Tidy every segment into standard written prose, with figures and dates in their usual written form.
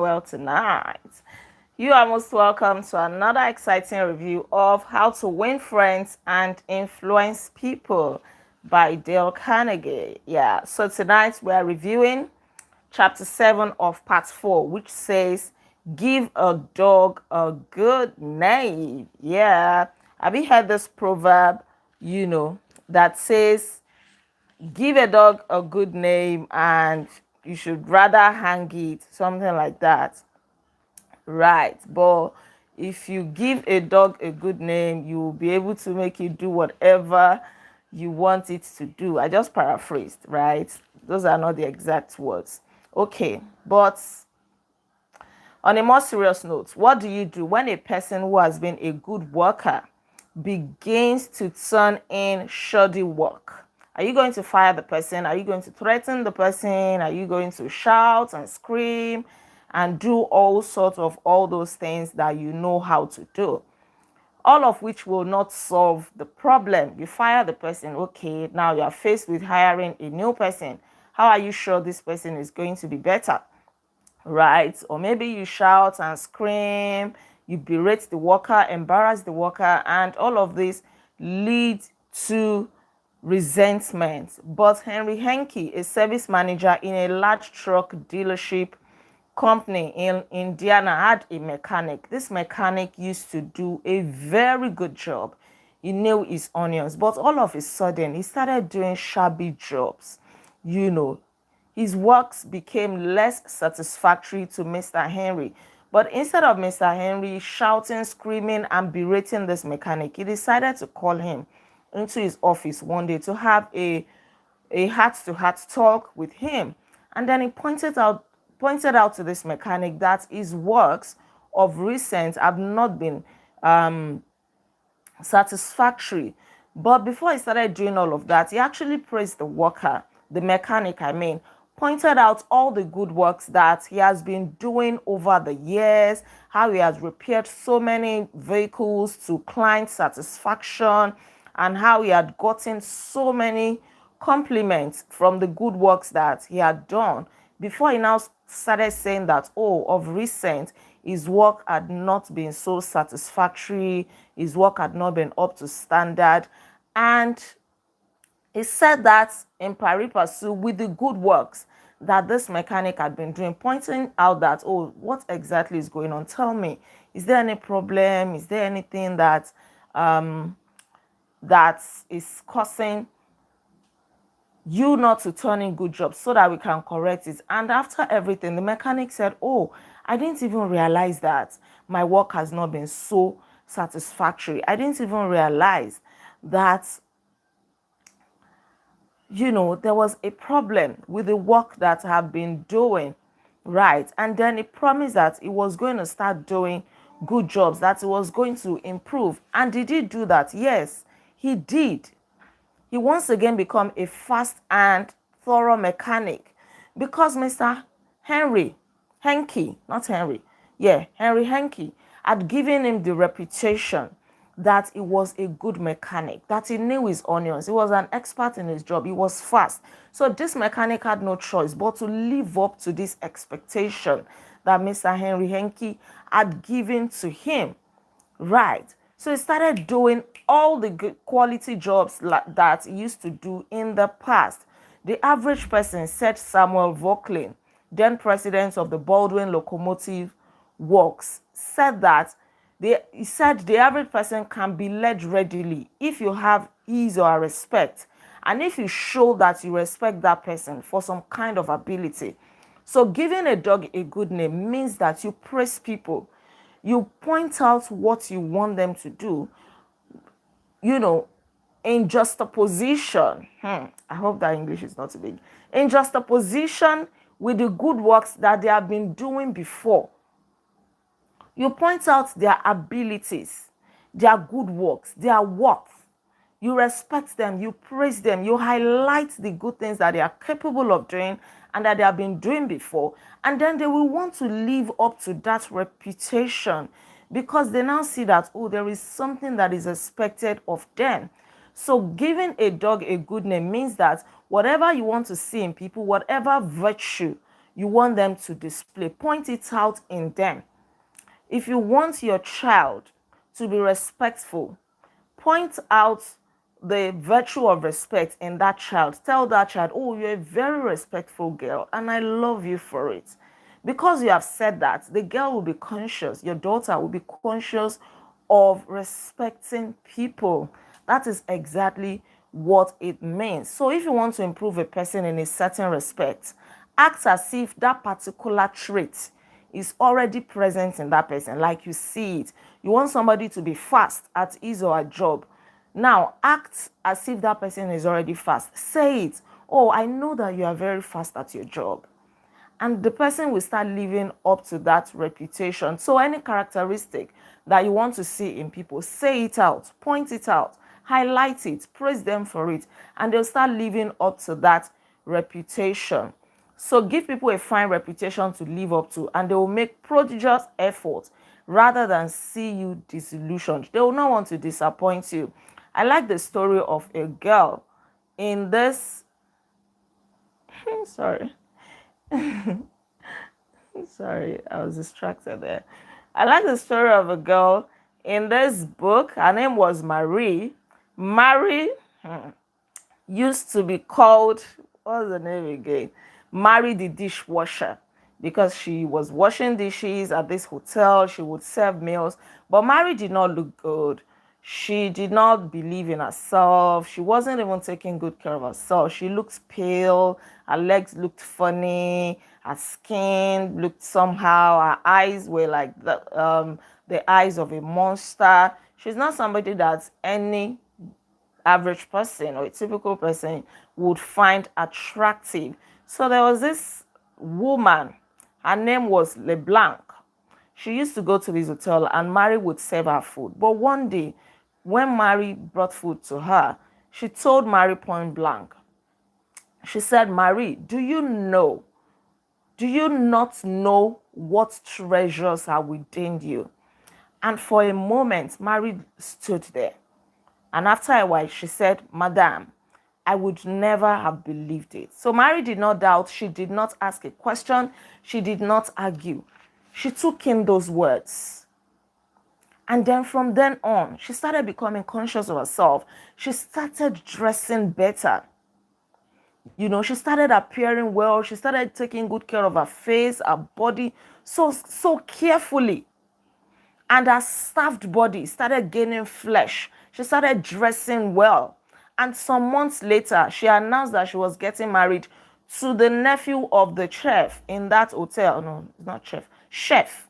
well tonight. You are most welcome to another exciting review of How to Win Friends and Influence People by Dale Carnegie. Yeah, so tonight we are reviewing chapter 7 of part 4, which says, Give a dog a good name. Yeah, have you heard this proverb, that says, give a dog a good name and you should rather hang it, something like that, right? But if you give a dog a good name, you will be able to make it do whatever you want it to do. I just paraphrased, right? Those are not the exact words. Okay, but on a more serious note, what do you do when a person who has been a good worker begins to turn in shoddy work? Are you going to fire the person? Are you going to threaten the person? Are you going to shout and scream and do all those things that you know how to do? All of which will not solve the problem. You fire the person, okay, now you are faced with hiring a new person. How are you sure this person is going to be better? Right? Or maybe you shout and scream, you berate the worker, embarrass the worker, and all of this leads to resentment. But Henry Henke, a service manager in a large truck dealership company in Indiana, had a mechanic. This mechanic used to do a very good job. He knew his onions, but all of a sudden he started doing shabby jobs. You know, his works became less satisfactory to Mr. Henry. But instead of Mr. Henry shouting, screaming, and berating this mechanic, he decided to call him into his office one day to have a heart-to-heart talk with him. And then he pointed out to this mechanic that his works of recent have not been satisfactory. But before he started doing all of that, he actually praised the worker, the mechanic, pointed out all the good works that he has been doing over the years, how he has repaired so many vehicles to client satisfaction, and how he had gotten so many compliments from the good works that he had done. Before he now started saying that, oh, of recent, his work had not been so satisfactory, his work had not been up to standard. And he said that in pari passu with the good works that this mechanic had been doing, pointing out that, oh, what exactly is going on? Tell me, is there any problem? Is there anything that that is causing you not to turn in good jobs so that we can correct it? And after everything, the mechanic said, oh, I didn't even realize that my work has not been so satisfactory. I didn't even realize that there was a problem with the work that I've been doing, right? And then he promised that he was going to start doing good jobs, that he was going to improve. And did he do that? Yes, he did. He once again become a fast and thorough mechanic because Mr. Henry Henke, not Henry, yeah, Henry Henke had given him the reputation that he was a good mechanic, that he knew his onions, he was an expert in his job, he was fast. So this mechanic had no choice but to live up to this expectation that Mr. Henry Henke had given to him, right? So he started doing all the good quality jobs that he used to do in the past. The average person, said Samuel Vauquelin, then president of the Baldwin Locomotive Works, said that he said the average person can be led readily if you have ease or respect, and if you show that you respect that person for some kind of ability. So giving a dog a good name means that you praise people, you point out what you want them to do, in juxtaposition. I hope that English is not too big. In juxtaposition with the good works that they have been doing before. You point out their abilities, their good works, their worth. You respect them, you praise them, you highlight the good things that they are capable of doing and that they have been doing before. And then they will want to live up to that reputation because they now see that, oh, there is something that is expected of them. So giving a dog a good name means that whatever you want to see in people, whatever virtue you want them to display. Point it out in them. If you want your child to be respectful, point out the virtue of respect in that child. Tell that child, oh, you're a very respectful girl and I love you for it. Because you have said that, the girl will be conscious, your daughter will be conscious of respecting people. That is exactly what it means. So if you want to improve a person in a certain respect, act as if that particular trait is already present in that person, like you see it. You want somebody to be fast at his or her job. Now, act as if that person is already fast. Say it. Oh, I know that you are very fast at your job. And the person will start living up to that reputation. So any characteristic that you want to see in people, say it out, point it out, highlight it, praise them for it, and they'll start living up to that reputation. So give people a fine reputation to live up to, and they will make prodigious efforts rather than see you disillusioned. They will not want to disappoint you. I like the story of a girl in this sorry. Sorry, I was distracted there. I like the story of a girl in this book. Her name was Marie. Marie used to be called, what's the name again? Marie the dishwasher, because she was washing dishes at this hotel. She would serve meals, but Marie did not look good. She did not believe in herself. She wasn't even taking good care of herself. She looked pale. Her legs looked funny. Her skin looked somehow. Her eyes were like the eyes of a monster. She's not somebody that any average person or a typical person would find attractive. So there was this woman. Her name was LeBlanc. She used to go to this hotel and Mary would serve her food. But one day, when Mary brought food to her, she told Mary point blank. She said, Mary, do you not know what treasures are within you? And for a moment, Mary stood there. And after a while, she said, Madam, I would never have believed it. So Mary did not doubt. She did not ask a question. She did not argue. She took in those words. And then from then on, she started becoming conscious of herself. She started dressing better. She started appearing well. She started taking good care of her face, her body, so carefully. And her starved body started gaining flesh. She started dressing well. And some months later, she announced that she was getting married to the nephew of the chef in that hotel. No, not chef. Chef.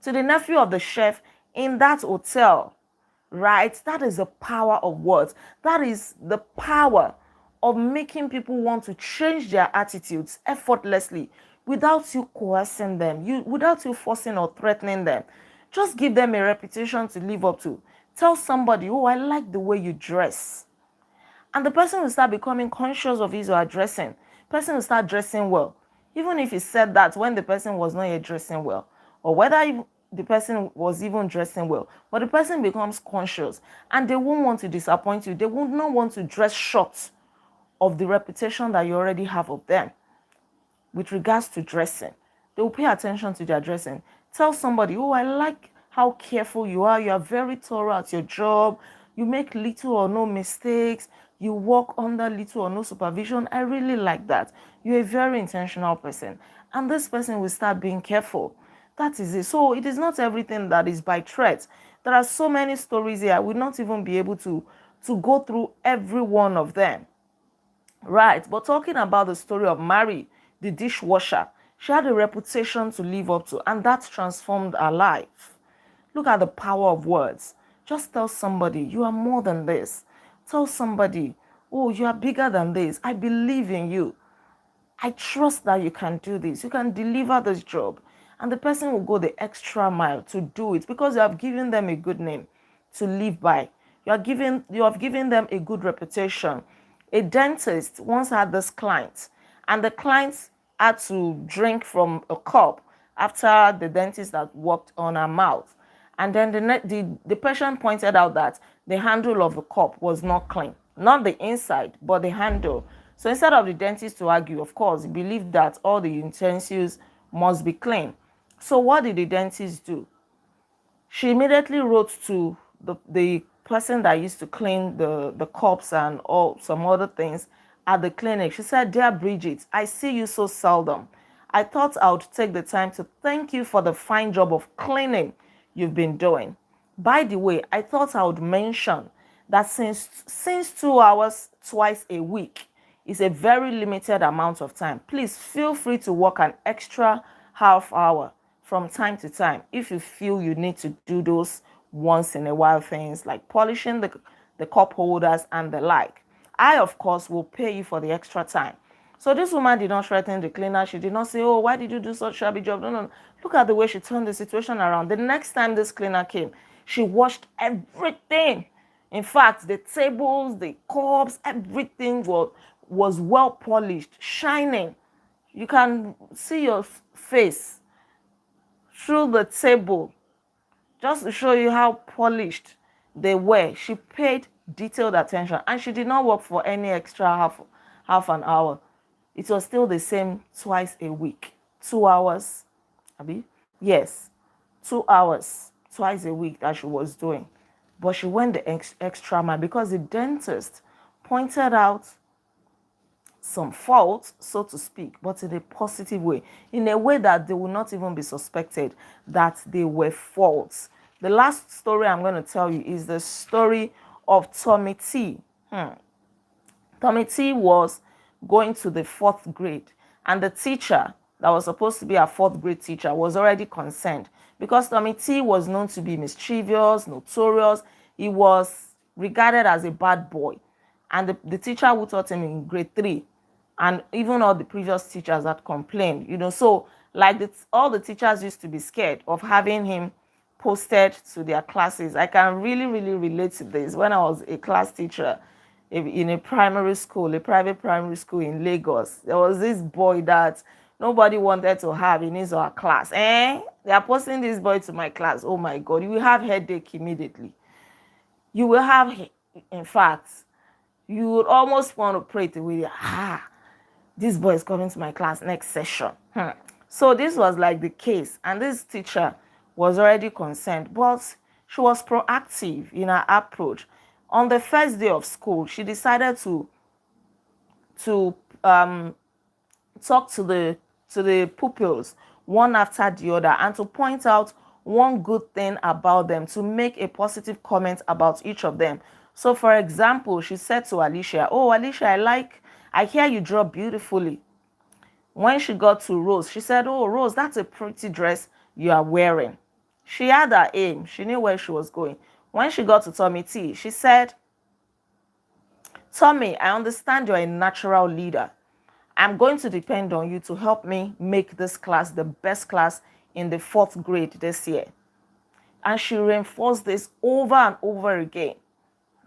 To the nephew of the chef in that hotel. Right? That is the power of words. That is the power of making people want to change their attitudes effortlessly without you coercing them, without you forcing or threatening them. Just give them a reputation to live up to. Tell somebody, oh, I like the way you dress. And the person will start becoming conscious of his or her dressing. The person will start dressing well. Even if he said that when the person was not yet dressing well, or whether the person was even dressing well, but the person becomes conscious and they won't want to disappoint you. They would not want to dress short of the reputation that you already have of them with regards to dressing. They will pay attention to their dressing. Tell somebody, oh, I like how careful you are. You are very thorough at your job. You make little or no mistakes. You work under little or no supervision. I really like that. You're a very intentional person. And this person will start being careful. That is it. So it is not everything that is by threat. There are so many stories here. I will not even be able to go through every one of them. Right. But talking about the story of Mary, the dishwasher, she had a reputation to live up to, and that transformed her life. Look at the power of words. Just tell somebody, you are more than this. Tell somebody, oh, you are bigger than this. I believe in you. I trust that you can do this. You can deliver this job. And the person will go the extra mile to do it because you have given them a good name to live by. You have given them a good reputation. A dentist once had this client, and the client had to drink from a cup after the dentist had worked on her mouth. And then the patient pointed out that the handle of the cup was not clean. Not the inside, but the handle. So instead of the dentist to argue, of course, he believed that all the utensils must be clean. So what did the dentist do? She immediately wrote to the person that used to clean the cups and all some other things at the clinic. She said, "Dear Bridget, I see you so seldom. I thought I would take the time to thank you for the fine job of cleaning you've been doing. By the way, I thought I would mention that since 2 hours twice a week is a very limited amount of time, please feel free to work an extra half hour from time to time if you feel you need to do those once in a while things like polishing the cup holders and the like. I, of course, will pay you for the extra time." So this woman did not threaten the cleaner. She did not say, "Oh, why did you do such a shabby job?" No, no, no. Look at the way she turned the situation around. The next time this cleaner came, she washed everything. In fact, the tables, the cups, everything was well polished, shining. You can see your face through the table just to show you how polished they were. She paid detailed attention, and she did not work for any extra half an hour. It was still the same twice a week. 2 hours, Abi? Yes, 2 hours twice a week that she was doing. But she went the extra mile because the dentist pointed out some faults, so to speak, but in a positive way, in a way that they will not even be suspected that they were faults. The last story I'm going to tell you is the story of Tommy T. Tommy T was going to the fourth grade, and the teacher that was supposed to be a fourth grade teacher was already concerned because Tommy T was known to be mischievous, notorious. He was regarded as a bad boy, and the teacher who taught him in grade 3, and even all the previous teachers had complained, so like all the teachers used to be scared of having him posted to their classes. I can really, really relate to this. When I was a class teacher in a primary school, a private primary school in Lagos, there was this boy that nobody wanted to have in his or her class. They are posting this boy to my class. Oh my God, you will have headache immediately. You will have, in fact, you would almost want to pray to with this boy is coming to my class next session. So this was like the case, and this teacher was already concerned, but she was proactive in her approach. On the first day of school, she decided to talk to the pupils one after the other and to point out one good thing about them, to make a positive comment about each of them. So for example, she said to Alicia, "Oh, Alicia, I hear you draw beautifully." When she got to Rose, she said, "Oh, Rose, that's a pretty dress you are wearing." She had her aim. She knew where she was going. When she got to Tommy T, she said, "Tommy, I understand you're a natural leader. I'm going to depend on you to help me make this class the best class in the fourth grade this year." And she reinforced this over and over again.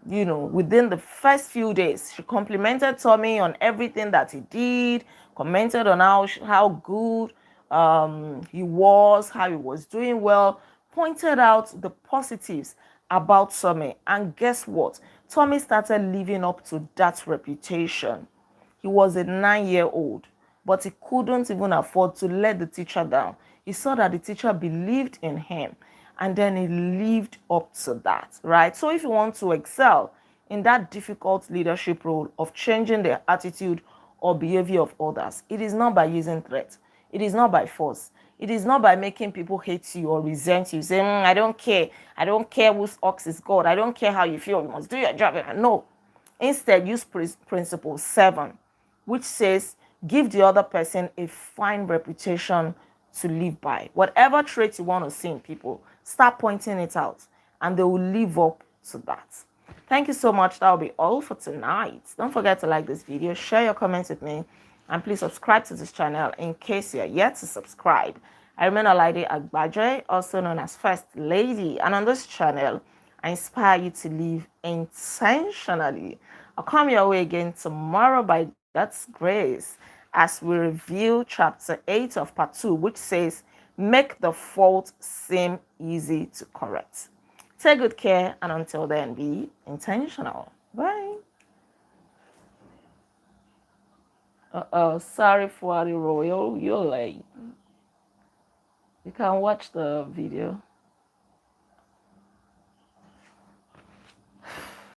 Within the first few days, she complimented Tommy on everything that he did, commented on how good he was, how he was doing well, pointed out the positives about Tommy. And guess what? Tommy started living up to that reputation. He was a 9-year-old, but he couldn't even afford to let the teacher down. He saw that the teacher believed in him, and then he lived up to that, right? So if you want to excel in that difficult leadership role of changing the attitude or behavior of others, it is not by using threat. It is not by force. It is not by making people hate you or resent you, saying, "I don't care. I don't care whose ox is God. I don't care how you feel. You must do your job." No. Instead, use principle 7, which says, give the other person a fine reputation to live by. Whatever trait you want to see in people, start pointing it out, and they will live up to that. Thank you so much. That will be all for tonight. Don't forget to like this video, share your comments with me, and please subscribe to this channel in case you're yet to subscribe. I remain Olaide Agbaje, also known as First Lady, and on this channel, I inspire you to live intentionally. I'll come your way again tomorrow by God's grace as we review chapter 8 of part 2, which says, make the fault seem easy to correct. Take good care, and until then, be intentional. Bye. Sorry for the royal. You're late. You can watch the video.